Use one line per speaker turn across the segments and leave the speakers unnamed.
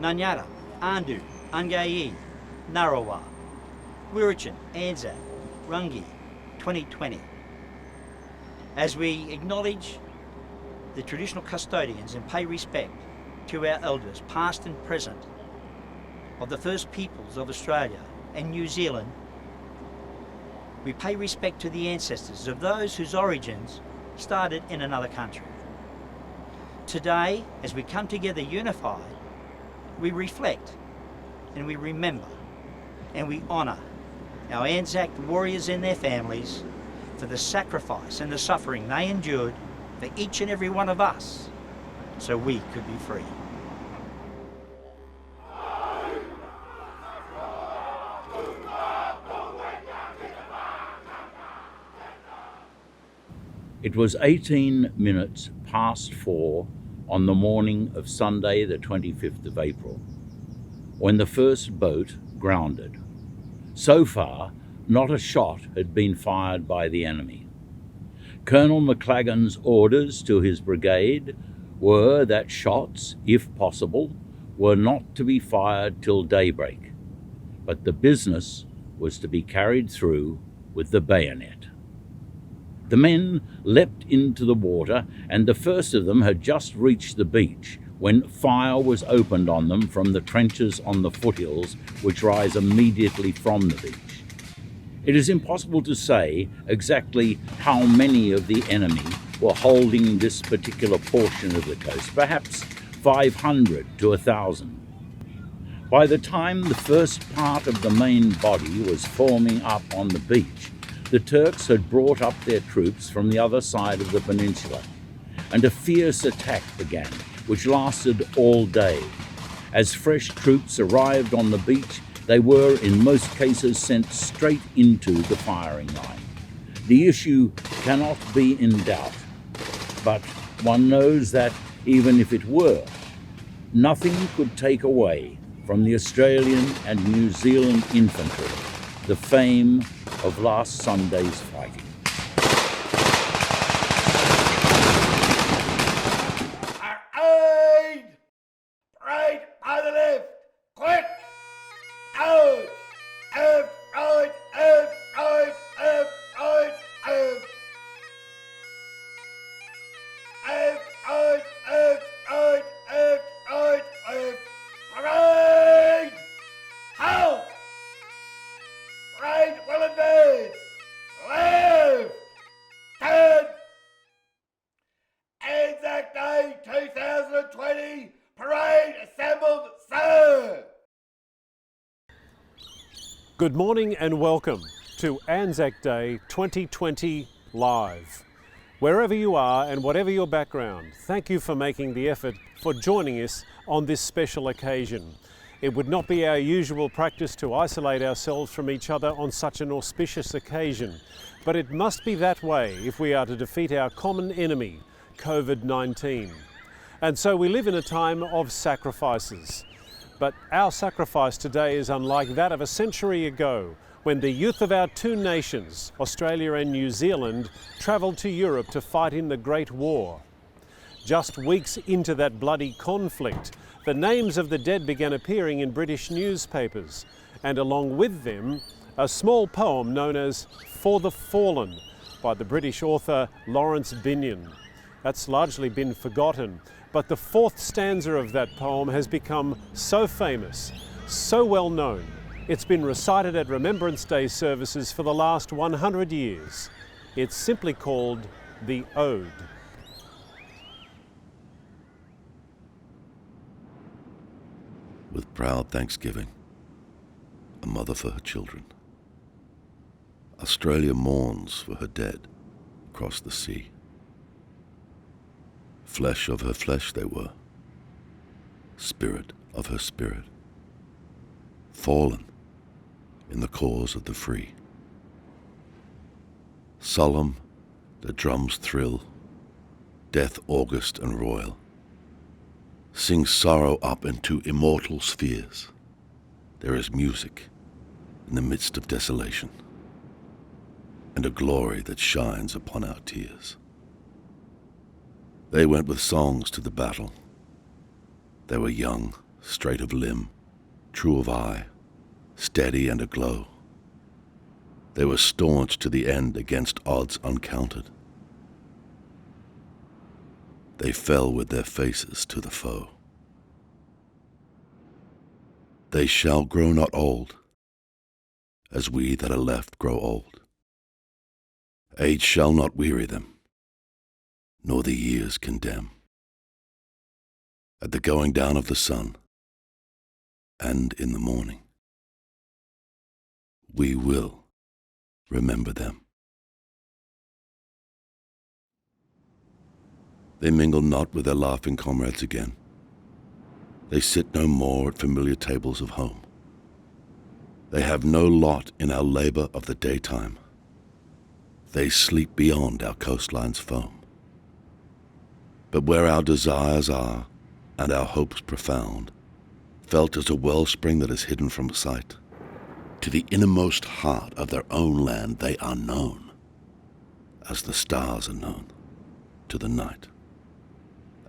Nanyara, Andu, Angayi, Narawa, Wirrachin, Anzac, Rungi, 2020. As we acknowledge the traditional custodians and pay respect to our elders, past and present, of the first peoples of Australia and New Zealand, we pay respect to the ancestors of those whose origins started in another country. Today, as we come together unified, we reflect and we remember and we honour our Anzac warriors and their families for the sacrifice and the suffering they endured for each and every one of us so we could be free.
It was 18 minutes past 4 on the morning of Sunday the 25th of April when the first boat grounded. So far, not a shot had been fired by the enemy. Colonel McLagan's orders to his brigade were that shots, if possible, were not to be fired till daybreak, but the business was to be carried through with the bayonet. The men leapt into the water, and the first of them had just reached the beach when fire was opened on them from the trenches on the foothills which rise immediately from the beach. It is impossible to say exactly how many of the enemy were holding this particular portion of the coast, perhaps 500 to 1,000. By the time the first part of the main body was forming up on the beach, the Turks had brought up their troops from the other side of the peninsula, and a fierce attack began, which lasted all day. As fresh troops arrived on the beach, they were in most cases sent straight into the firing line. The issue cannot be in doubt, but one knows that even if it were, nothing could take away from the Australian and New Zealand infantry the fame of last Sunday's fighting.
Aid! Right by the left! Quick! Out! Right! Right! Right! Right! Right! Parade! Halt! Right, well advanced! Left! Turn! Anzac Day 2020 Parade assembled, sir!
Good morning and welcome to Anzac Day 2020 Live. Wherever you are and whatever your background, thank you for making the effort for joining us on this special occasion. It would not be our usual practice to isolate ourselves from each other on such an auspicious occasion, but it must be that way if we are to defeat our common enemy, COVID-19. And so we live in a time of sacrifices. But our sacrifice today is unlike that of a century ago, when the youth of our two nations, Australia and New Zealand, travelled to Europe to fight in the Great War. Just weeks into that bloody conflict, the names of the dead began appearing in British newspapers, and along with them, a small poem known as For the Fallen by the British author Lawrence Binyon. That's largely been forgotten, but the fourth stanza of that poem has become so famous, so well known, it's been recited at Remembrance Day services for the last 100 years. It's simply called the Ode.
With proud thanksgiving, a mother for her children, Australia mourns for her dead across the sea. Flesh of her flesh they were, spirit of her spirit, fallen in the cause of the free. Solemn, the drums thrill, death august and royal, sings sorrow up into immortal spheres. There is music in the midst of desolation, and a glory that shines upon our tears. They went with songs to the battle. They were young, straight of limb, true of eye, steady and aglow. They were staunch to the end against odds uncounted. They fell with their faces to the foe. They shall grow not old, as we that are left grow old. Age shall not weary them, nor the years condemn. At the going down of the sun, and in the morning, we will remember them. They mingle not with their laughing comrades again. They sit no more at familiar tables of home. They have no lot in our labour of the daytime. They sleep beyond our coastline's foam. But where our desires are, and our hopes profound, felt as a wellspring that is hidden from sight, to the innermost heart of their own land they are known, as the stars are known to the night.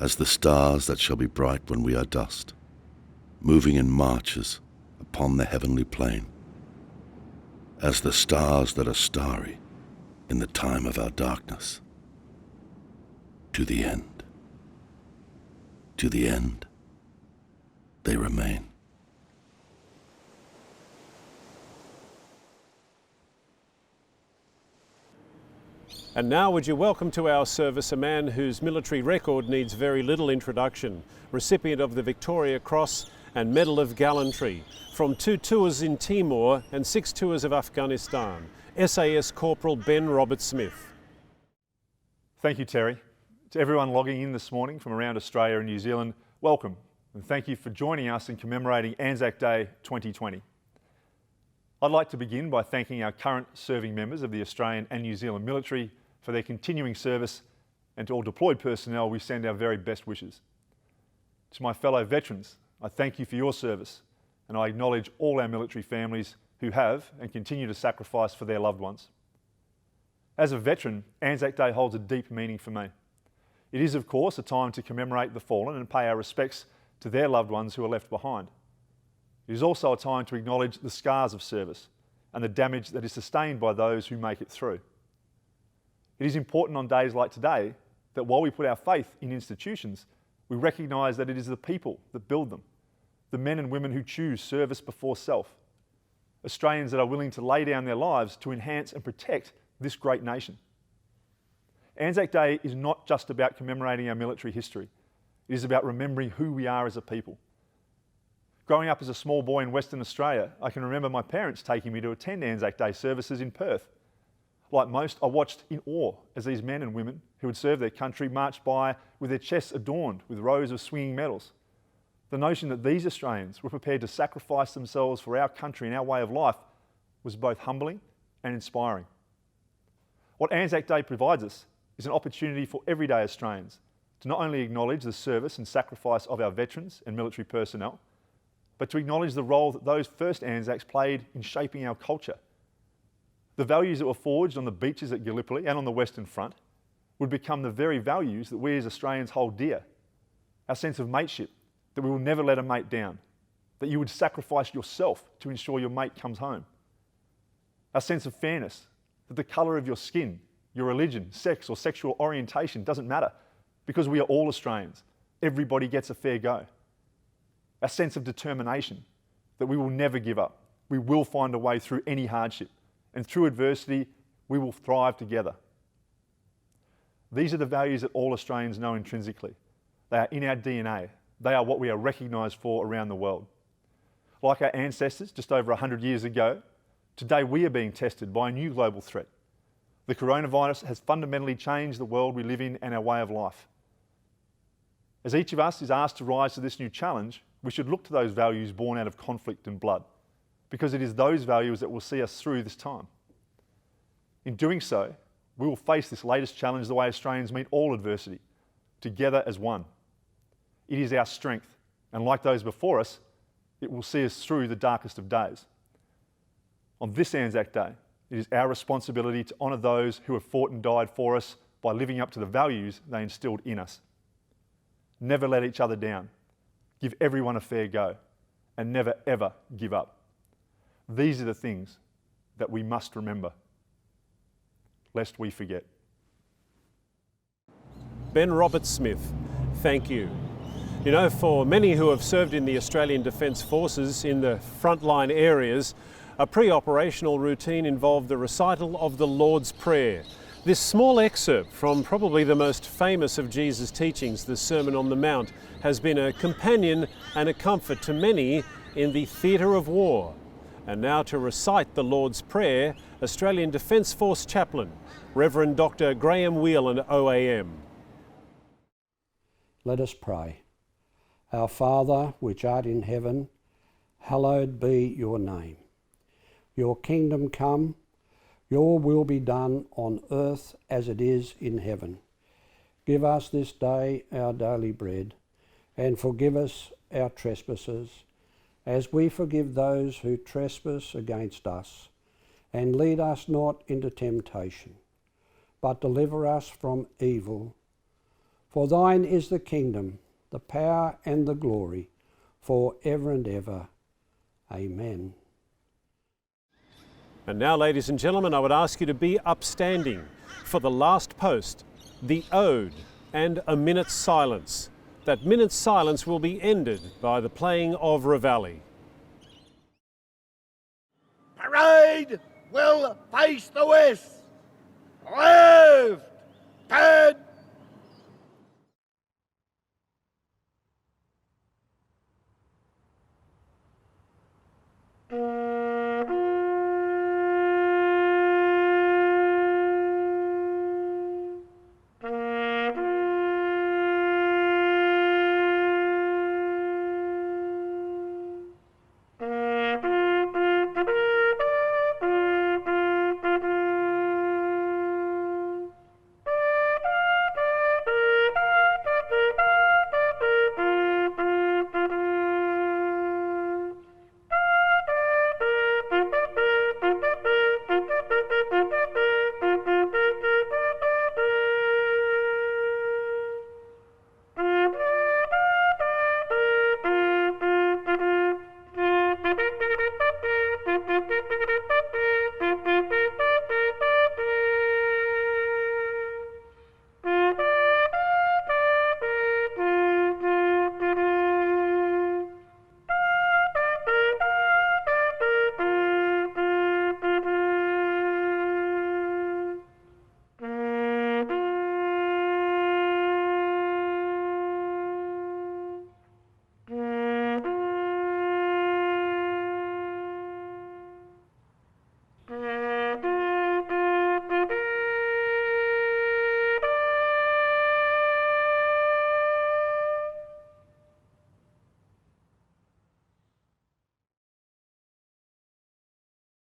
As the stars that shall be bright when we are dust, moving in marches upon the heavenly plain. As the stars that are starry in the time of our darkness. To the end. To the end, they remain.
And now would you welcome to our service a man whose military record needs very little introduction, recipient of the Victoria Cross and Medal of Gallantry, from 2 tours in Timor and 6 tours of Afghanistan, SAS Corporal Ben Roberts-Smith.
Thank you, Terry. To everyone logging in this morning from around Australia and New Zealand, welcome, and thank you for joining us in commemorating Anzac Day 2020. I'd like to begin by thanking our current serving members of the Australian and New Zealand military for their continuing service, and to all deployed personnel we send our very best wishes. To my fellow veterans, I thank you for your service, and I acknowledge all our military families who have and continue to sacrifice for their loved ones. As a veteran, Anzac Day holds a deep meaning for me. It is, of course, a time to commemorate the fallen and pay our respects to their loved ones who are left behind. It is also a time to acknowledge the scars of service and the damage that is sustained by those who make it through. It is important on days like today that while we put our faith in institutions, we recognise that it is the people that build them, the men and women who choose service before self, Australians that are willing to lay down their lives to enhance and protect this great nation. Anzac Day is not just about commemorating our military history. It is about remembering who we are as a people. Growing up as a small boy in Western Australia, I can remember my parents taking me to attend Anzac Day services in Perth. Like most, I watched in awe as these men and women who had served their country marched by with their chests adorned with rows of swinging medals. The notion that these Australians were prepared to sacrifice themselves for our country and our way of life was both humbling and inspiring. What Anzac Day provides us is an opportunity for everyday Australians to not only acknowledge the service and sacrifice of our veterans and military personnel, but to acknowledge the role that those first Anzacs played in shaping our culture. The values that were forged on the beaches at Gallipoli and on the Western Front would become the very values that we as Australians hold dear. Our sense of mateship, that we will never let a mate down, that you would sacrifice yourself to ensure your mate comes home. Our sense of fairness, that the colour of your skin, your religion, sex or sexual orientation doesn't matter, because we are all Australians. Everybody gets a fair go. Our sense of determination, that we will never give up. We will find a way through any hardship, and through adversity, we will thrive together. These are the values that all Australians know intrinsically. They are in our DNA. They are what we are recognised for around the world. Like our ancestors just over 100 years ago, today we are being tested by a new global threat. The coronavirus has fundamentally changed the world we live in and our way of life. As each of us is asked to rise to this new challenge, we should look to those values born out of conflict and blood, because it is those values that will see us through this time. In doing so, we will face this latest challenge the way Australians meet all adversity, together as one. It is our strength, and like those before us, it will see us through the darkest of days. On this Anzac Day, it is our responsibility to honour those who have fought and died for us by living up to the values they instilled in us. Never let each other down. give everyone a fair go, and never ever give up. These are the things that we must remember, lest we forget.
Ben Roberts-Smith, thank you. You know, for many who have served in the Australian Defence Forces in the frontline areas, a pre-operational routine involved the recital of the Lord's Prayer. This small excerpt from probably the most famous of Jesus' teachings, the Sermon on the Mount, has been a companion and a comfort to many in the theatre of war. And now to recite the Lord's Prayer, Australian Defence Force Chaplain, Reverend Dr. Graham Whelan, OAM.
Let us pray. Our Father, which art in heaven, hallowed be your name. Your kingdom come, your will be done on earth as it is in heaven. Give us this day our daily bread, and forgive us our trespasses, as we forgive those who trespass against us. And lead us not into temptation, but deliver us from evil. For thine is the kingdom, the power and the glory, for ever and ever. Amen.
And now, ladies and gentlemen, I would ask you to be upstanding for the last post, the Ode, and a minute's silence. That minute's silence will be ended by the playing of Reveille.
Parade will face the west. Left, turn.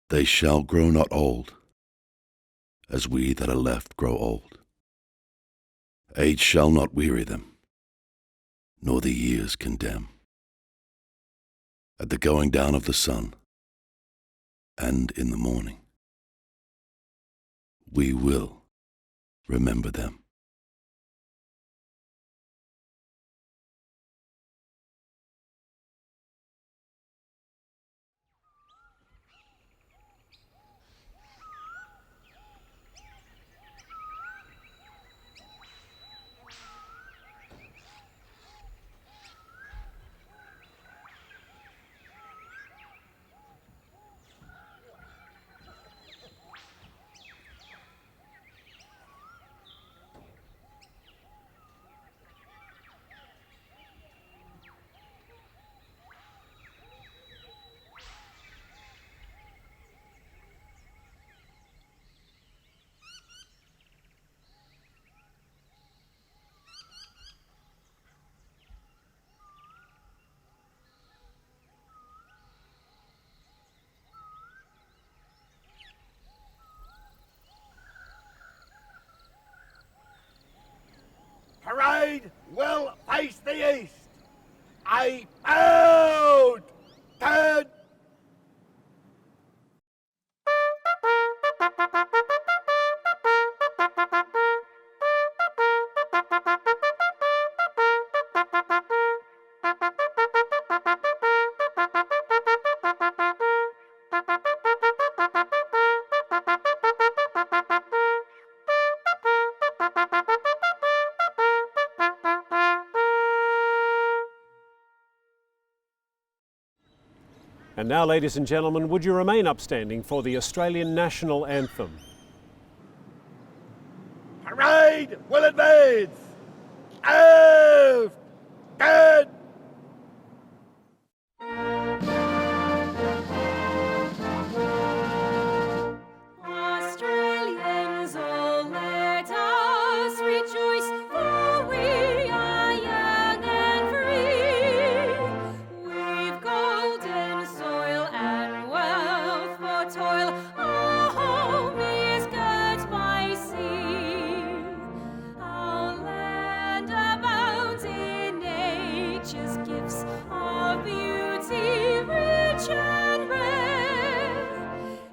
They shall grow not old, as we that are left grow old. Age shall not weary them, nor the years condemn. At the going down of the sun, and in the morning, we will remember them.
Parade will face the east. A bound turn.
now, ladies and gentlemen, would you remain upstanding for the Australian National Anthem?
Parade will advance. Aft, guard.
Australians, oh, let us rejoice, for we are young and free. We've golden soil and wealth for toil. Our home is girt by sea. Our land abounds in nature's gifts of beauty, rich and rare.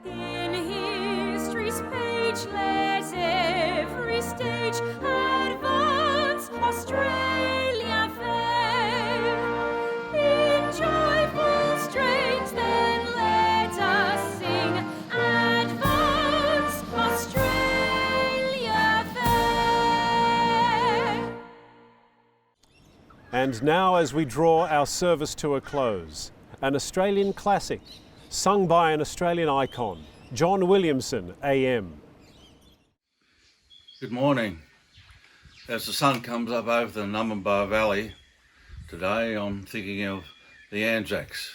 In history's page, let every stage advance Australia fair. In joyful strains, then let us sing, advance Australia fair.
And now, as we draw our service to a close, an Australian classic, sung by an Australian icon, John Williamson, AM.
Good morning. As the sun comes up over the Numbamba Valley, today I'm thinking of the Anzacs,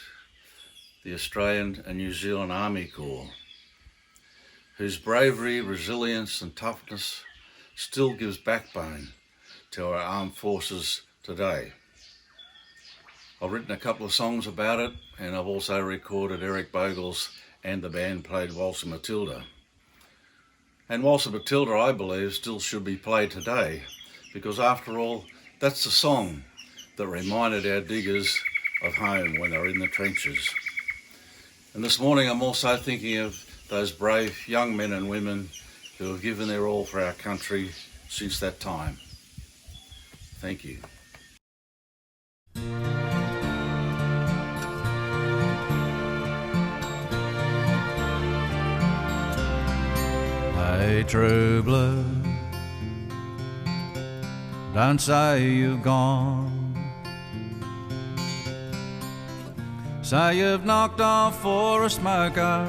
the Australian and New Zealand Army Corps, whose bravery, resilience and toughness still gives backbone to our armed forces today. I've written a couple of songs about it, and I've also recorded Eric Bogle's And the Band Played Waltzer Matilda. And Waltzer Matilda, I believe, still should be played today, because after all, that's the song that reminded our diggers of home when they were in the trenches. And this morning I'm also thinking of those brave young men and women who have given their all for our country since that time. Thank you.
Hey, true blue, don't say you've gone. Say you've knocked off for a smoker,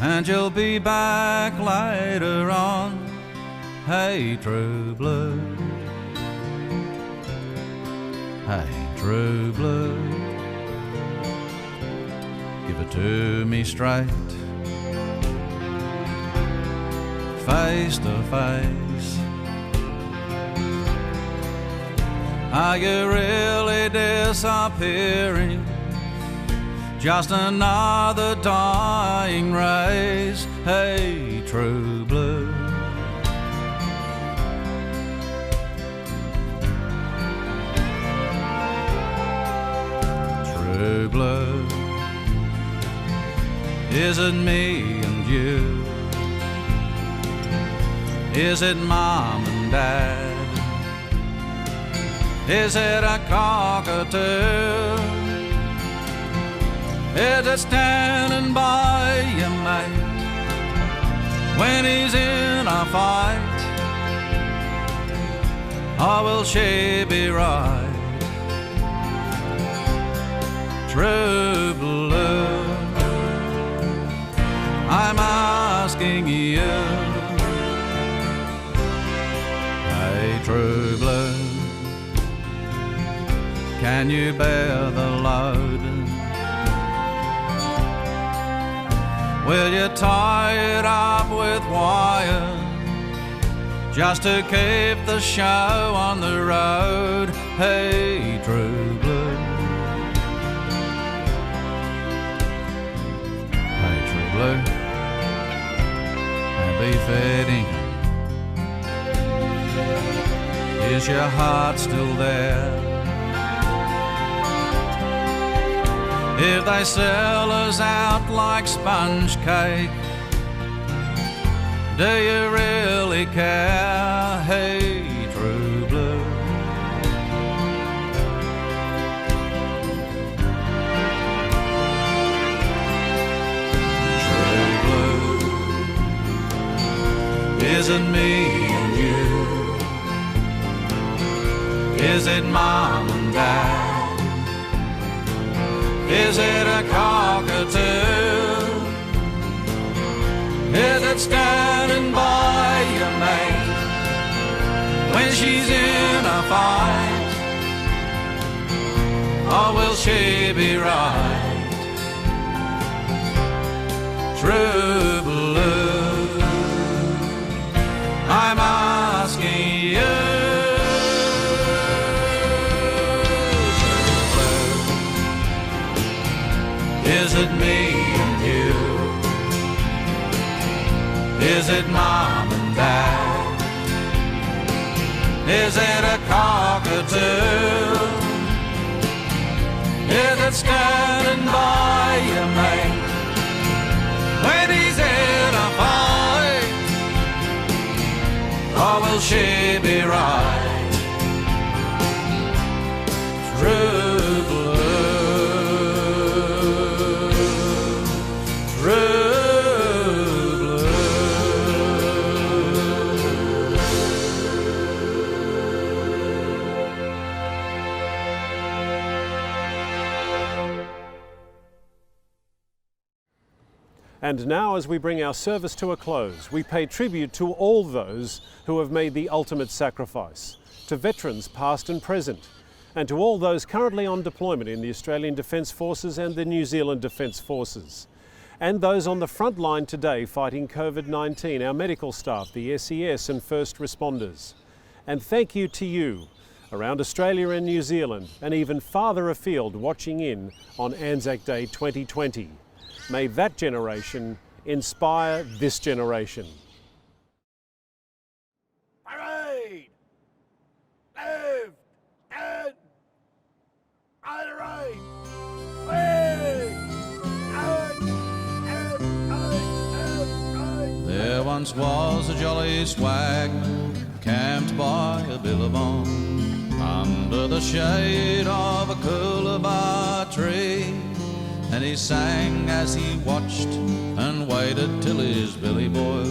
and you'll be back later on. Hey, true blue, hey, true blue, give it to me straight, face to face. Are you really disappearing? Just another dying race. Hey, true blue, true blue, is it me and you? Is it mom and dad? Is it a cockatoo? Is it standing by your mate when he's in a fight? Or will she be right? True blue, I'm asking you. Hey, true blue, can you bear the load? Will you tie it up with wire just to keep the show on the road? Hey, true blue, hey, true blue, and be fitting. Is your heart still there? If they sell us out like sponge cake, do you really care? Hey, true blue, true blue, is it me and you? Is it mom and dad? Is it a cockatoo? Is it standing by your mate when she's in a fight? Or will she be right? True blue, I'm asking you. Is it me and you? Is it mom and dad? Is it a cockatoo? Is it standing by your mate when he's in a fight? Or will she be right? True blue, true.
And now, as we bring our service to a close, we pay tribute to all those who have made the ultimate sacrifice, to veterans past and present, and to all those currently on deployment in the Australian Defence Forces and the New Zealand Defence Forces, and those on the front line today fighting COVID-19, our medical staff, the SES and first responders. And thank you to you around Australia and New Zealand, and even farther afield watching in on Anzac Day 2020. May that generation inspire this generation.
Parade! Left and on the right!
There once was a jolly swagman camped by a billabong under the shade of a coolabah tree. And he sang as he watched and waited till his belly boiled.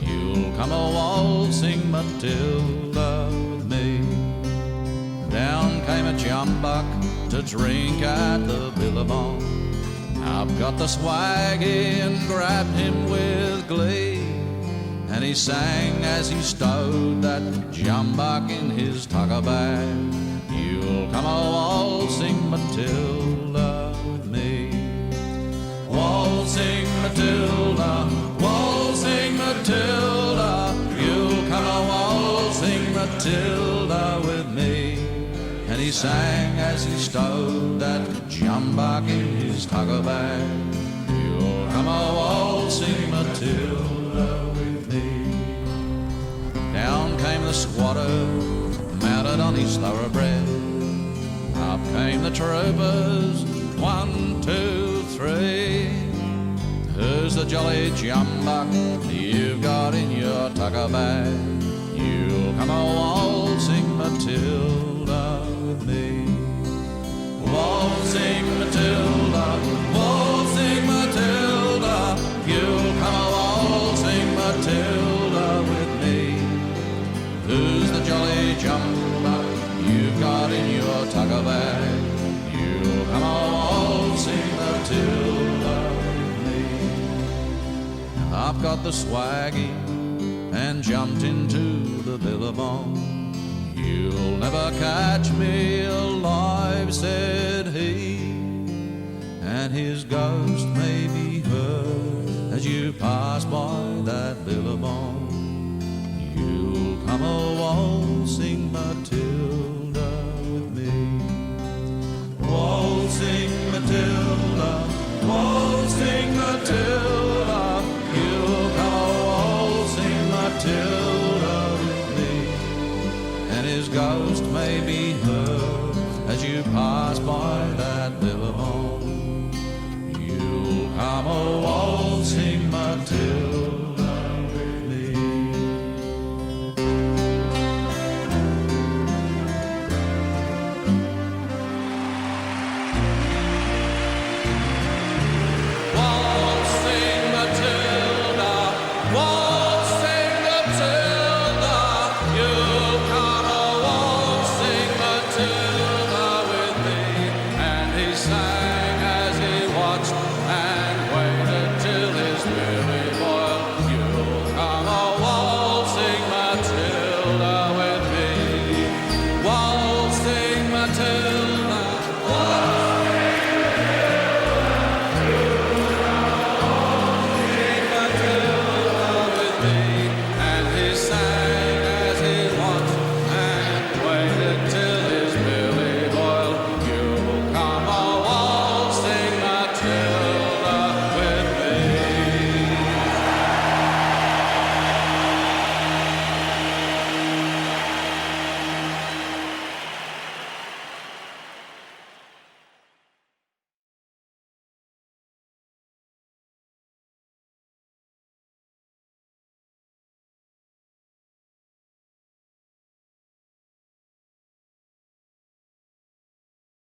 You'll come a waltzing Matilda with me. Down came a jumbuck to drink at the billabong. Up got the swaggy and grabbed him with glee. And he sang as he stowed that jumbuck in his tucker bag. You'll come a waltzing Matilda with me. Waltzing Matilda, waltzing Matilda, you'll come a waltzing Matilda with me. And he sang as he stowed that jumbuck in his tucker bag. You'll come a waltzing Matilda with me. Down came the squatter, mounted on his thoroughbred. Up came the troopers, 1, 2, 3. Who's the jolly jumbuck you've got in your tucker bag? You'll come a waltzing Matilda with me. Waltzing Matilda, waltzing Matilda, you'll come a waltzing Matilda with me. Who's the jolly jumbuck you've got in your tucker bag? You'll come a waltzing Matilda with me. I've got the swaggy and jumped into the billabong. You'll never catch me alive, said he. And his ghost may be heard as you pass by that billabong. You'll come a waltzing Matilda